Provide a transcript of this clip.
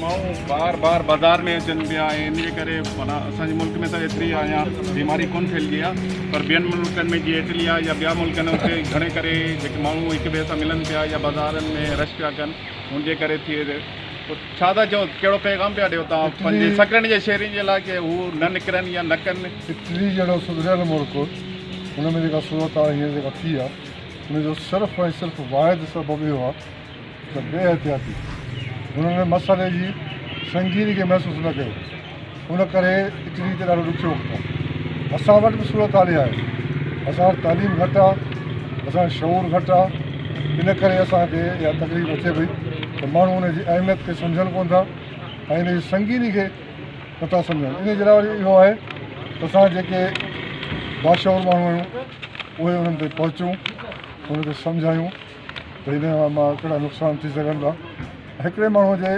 माण्हू बार बार बाज़ार में अचनि पिया ऐं इन जे करे माना असांजे मुल्क में त एतिरी अञा बीमारी कोन फैलिजी आहे पर ॿियनि मुल्कनि में जीअं इटली आहे या ॿिया मुल्क आहिनि उते घणे करे जेके माण्हू हिक ॿिए सां मिलनि पिया या बाज़ारनि में रश पिया कनि हुनजे करे थिए छा था चओ कहिड़ो पैगाम पिया ॾियो तव्हां पंहिंजे सकरंड जे शहरनि जे लाइ की हू न निकिरनि या न कनि? इटली जहिड़ो सुधरियल मुल्क हुन में जेका सूरत आहे हींअर जेका थी आहे हुनजो सिर्फ़ु ऐं सिर्फ़ु वाहिद सबबु इहो आहे त बेहतियाती हुननि मसाले जी संगीनी खे महसूसु न कयो हुन करे इटली ते ॾाढो ॾुखियो वक़्तु आहे। असां वटि बि सूरत हाली आहे, असां वटि तालीम घटि आहे, असांजो शऊर घटि आहे, इन करे असांखे इहा तकलीफ़ अचे पई त माण्हू हुनजी अहमियत खे सम्झनि कोन था ऐं हिनजी संगीनी खे नथा सम्झनि। इन जे लाइ वरी इहो आहे त असां जेके बाशऊर माण्हू आहियूं उहे उन्हनि ते पहुचूं, हुनखे सम्झायूं त हिन मां कहिड़ा नुक़सान थी सघनि था। हिकिड़े माण्हूअ जे